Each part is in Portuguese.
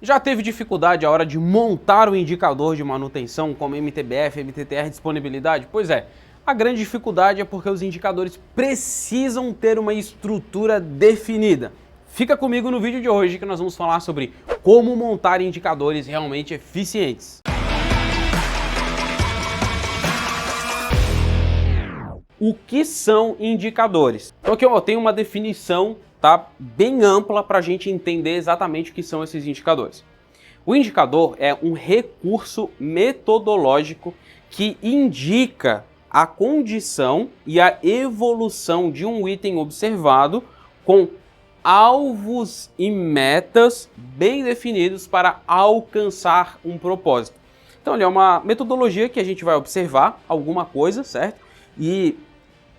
Já teve dificuldade a hora de montar o indicador de manutenção como MTBF, MTTR disponibilidade? Pois é, a grande dificuldade é porque os indicadores precisam ter uma estrutura definida. Fica comigo no vídeo de hoje que nós vamos falar sobre como montar indicadores realmente eficientes. O que são indicadores? Então aqui eu tenho uma definição bem ampla para a gente entender exatamente o que são esses indicadores. O indicador é um recurso metodológico que indica a condição e a evolução de um item observado com alvos e metas bem definidos para alcançar um propósito. Então ele é uma metodologia que a gente vai observar alguma coisa, certo? E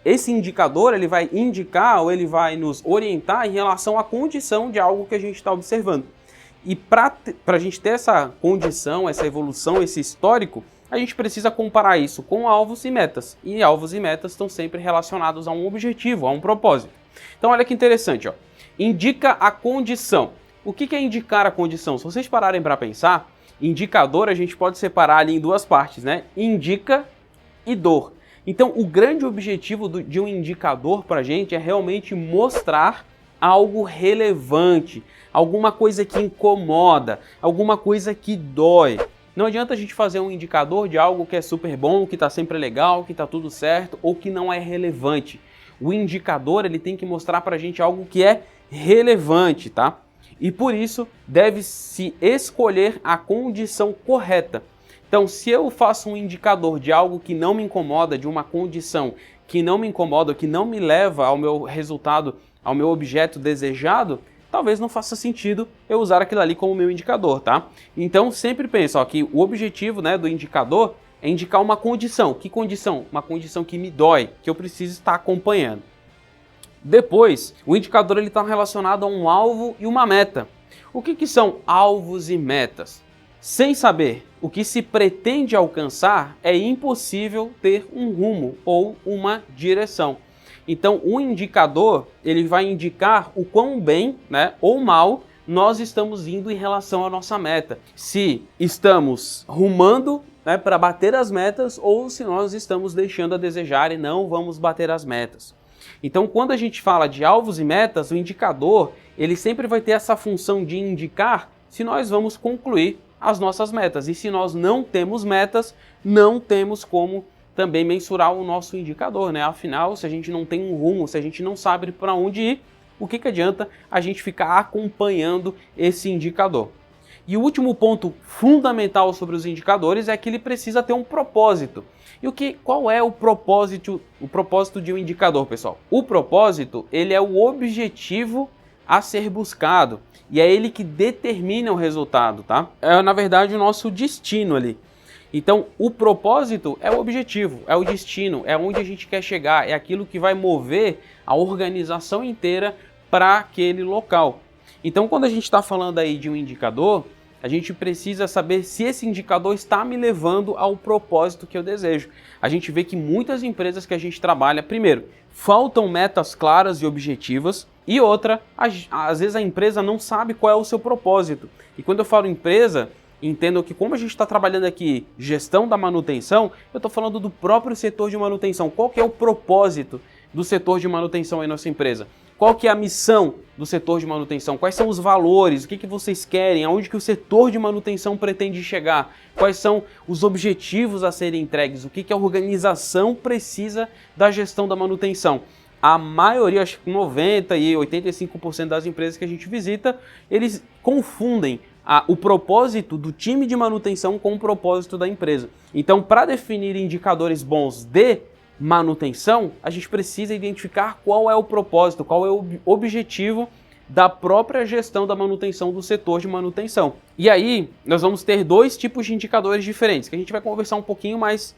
esse indicador ele vai indicar ou ele vai nos orientar em relação à condição de algo que a gente está observando. E para a gente ter essa condição, essa evolução, esse histórico, a gente precisa comparar isso com alvos e metas. E alvos e metas estão sempre relacionados a um objetivo, a um propósito. Então olha que interessante, ó. Indica a condição. O que é indicar a condição? Se vocês pararem para pensar, indicador a gente pode separar ali em duas partes, né? Indica e dor. Então, o grande objetivo de um indicador para a gente é realmente mostrar algo relevante, alguma coisa que incomoda, alguma coisa que dói. Não adianta a gente fazer um indicador de algo que é super bom, que está sempre legal, que está tudo certo ou que não é relevante. O indicador ele tem que mostrar para a gente algo que é relevante, tá? E por isso deve-se escolher a condição correta. Então, se eu faço um indicador de algo que não me incomoda, de uma condição que não me incomoda, que não me leva ao meu resultado, ao meu objeto desejado, talvez não faça sentido eu usar aquilo ali como meu indicador, tá? Então, sempre pensa que o objetivo, do indicador é indicar uma condição. Que condição? Uma condição que me dói, que eu preciso estar acompanhando. Depois, o indicador está relacionado a um alvo e uma meta. O que são alvos e metas? Sem saber o que se pretende alcançar, é impossível ter um rumo ou uma direção. Então, o indicador ele vai indicar o quão bem, ou mal nós estamos indo em relação à nossa meta. Se estamos rumando para bater as metas ou se nós estamos deixando a desejar e não vamos bater as metas. Então, quando a gente fala de alvos e metas, o indicador ele sempre vai ter essa função de indicar se nós vamos concluir as nossas metas. E se nós não temos metas, não temos como também mensurar o nosso indicador, Afinal, se a gente não tem um rumo, se a gente não sabe para onde ir, o que adianta a gente ficar acompanhando esse indicador? E o último ponto fundamental sobre os indicadores é que ele precisa ter um propósito. E qual é o propósito de um indicador, pessoal? O propósito, ele é o objetivo a ser buscado e é ele que determina o resultado, tá? É na verdade o nosso destino ali. Então o propósito é o objetivo, é o destino, é onde a gente quer chegar, é aquilo que vai mover a organização inteira para aquele local. Então quando a gente está falando aí de um indicador, a gente precisa saber se esse indicador está me levando ao propósito que eu desejo. A gente vê que muitas empresas que a gente trabalha, primeiro, faltam metas claras e objetivas, e outra, às vezes a empresa não sabe qual é o seu propósito. E quando eu falo empresa, entendam que como a gente está trabalhando aqui gestão da manutenção, eu estou falando do próprio setor de manutenção. Qual que é o propósito do setor de manutenção em nossa empresa? Qual que é a missão do setor de manutenção? Quais são os valores? O que vocês querem? Aonde que o setor de manutenção pretende chegar? Quais são os objetivos a serem entregues? O que a organização precisa da gestão da manutenção? A maioria, acho que 90% e 85% das empresas que a gente visita, eles confundem o propósito do time de manutenção com o propósito da empresa. Então, para definir indicadores bons de manutenção, a gente precisa identificar qual é o propósito, qual é o objetivo da própria gestão da manutenção do setor de manutenção. E aí, nós vamos ter dois tipos de indicadores diferentes, que a gente vai conversar um pouquinho mais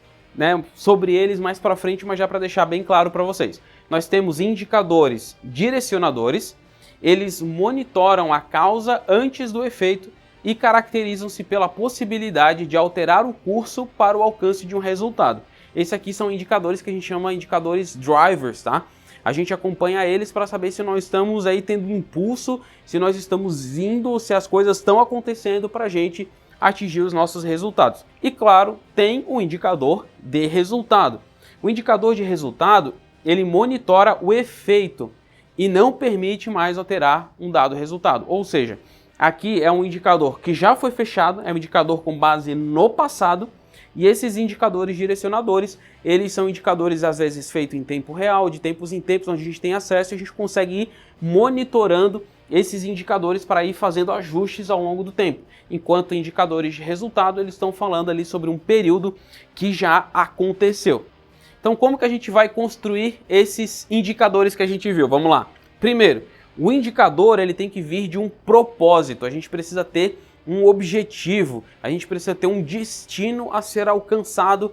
sobre eles mais para frente, mas já para deixar bem claro para vocês. Nós temos indicadores direcionadores, eles monitoram a causa antes do efeito e caracterizam-se pela possibilidade de alterar o curso para o alcance de um resultado. Esses aqui são indicadores que a gente chama de indicadores drivers, tá? A gente acompanha eles para saber se nós estamos aí tendo um impulso, se nós estamos indo, se as coisas estão acontecendo para a gente atingir os nossos resultados. E claro, tem o indicador de resultado. O indicador de resultado, ele monitora o efeito e não permite mais alterar um dado resultado. Ou seja, aqui é um indicador que já foi fechado, é um indicador com base no passado, e esses indicadores direcionadores, eles são indicadores às vezes feitos em tempo real, de tempos em tempos, onde a gente tem acesso e a gente consegue ir monitorando esses indicadores para ir fazendo ajustes ao longo do tempo. Enquanto indicadores de resultado, eles estão falando ali sobre um período que já aconteceu. Então, como que a gente vai construir esses indicadores que a gente viu? Vamos lá. Primeiro, o indicador ele tem que vir de um propósito. A gente precisa ter um objetivo, a gente precisa ter um destino a ser alcançado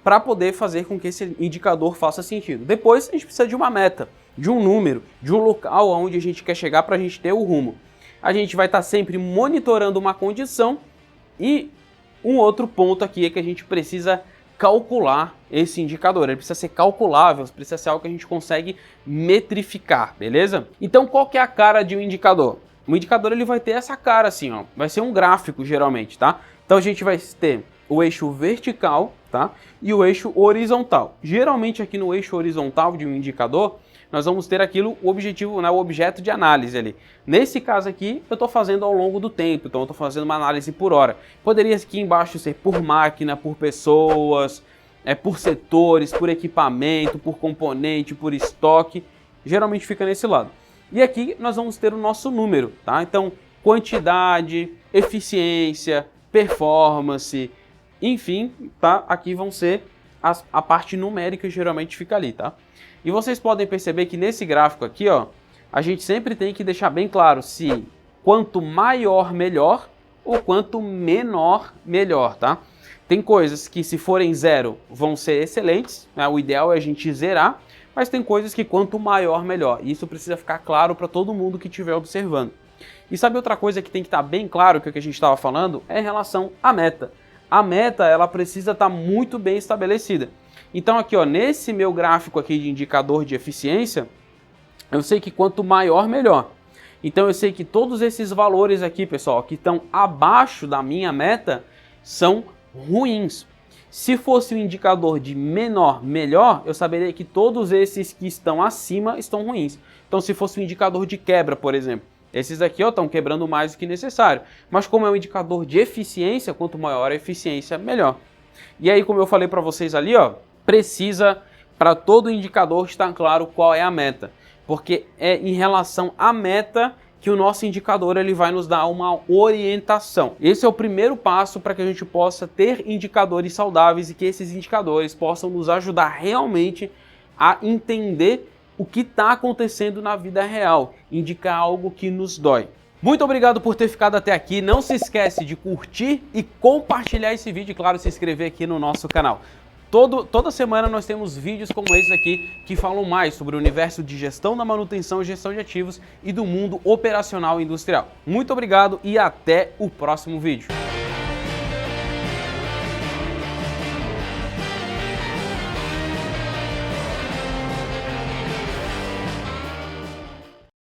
para poder fazer com que esse indicador faça sentido. Depois, a gente precisa de uma meta, de um número, de um local onde a gente quer chegar para a gente ter o rumo. A gente vai estar sempre monitorando uma condição e um outro ponto aqui é que a gente precisa calcular esse indicador, ele precisa ser calculável, precisa ser algo que a gente consegue metrificar, beleza? Então qual que é a cara de um indicador? O indicador ele vai ter essa cara assim, ó, vai ser um gráfico geralmente, tá? Então a gente vai ter o eixo vertical, tá? E o eixo horizontal. Geralmente aqui no eixo horizontal de um indicador, nós vamos ter aquilo, o objetivo, né, o objeto de análise ali. Nesse caso aqui, eu estou fazendo ao longo do tempo, então eu estou fazendo uma análise por hora. Poderia aqui embaixo ser por máquina, por pessoas, por setores, por equipamento, por componente, por estoque. Geralmente fica nesse lado. E aqui nós vamos ter o nosso número, tá? Então, quantidade, eficiência, performance, enfim, tá? Aqui vão ser a parte numérica geralmente fica ali, tá? E vocês podem perceber que nesse gráfico aqui, ó, a gente sempre tem que deixar bem claro se quanto maior, melhor, ou quanto menor, melhor, tá? Tem coisas que se forem zero vão ser excelentes, né? O ideal é a gente zerar, mas tem coisas que quanto maior, melhor. E isso precisa ficar claro para todo mundo que estiver observando. E sabe outra coisa que tem que estar bem claro que é o que a gente estava falando? É em relação à meta. A meta, ela precisa estar muito bem estabelecida. Então aqui, ó, nesse meu gráfico aqui de indicador de eficiência, eu sei que quanto maior, melhor. Então eu sei que todos esses valores aqui, pessoal, que estão abaixo da minha meta, são ruins. Se fosse um indicador de menor, melhor, eu saberia que todos esses que estão acima estão ruins. Então se fosse um indicador de quebra, por exemplo, esses aqui estão quebrando mais do que necessário. Mas como é um indicador de eficiência, quanto maior a eficiência, melhor. E aí, como eu falei para vocês ali, ó, precisa, para todo indicador, estar claro qual é a meta. Porque é em relação à meta que o nosso indicador ele vai nos dar uma orientação. Esse é o primeiro passo para que a gente possa ter indicadores saudáveis e que esses indicadores possam nos ajudar realmente a entender o que está acontecendo na vida real, indicar algo que nos dói. Muito obrigado por ter ficado até aqui. Não se esquece de curtir e compartilhar esse vídeo e, claro, se inscrever aqui no nosso canal. Toda semana nós temos vídeos como esse aqui que falam mais sobre o universo de gestão da manutenção e gestão de ativos e do mundo operacional e industrial. Muito obrigado e até o próximo vídeo.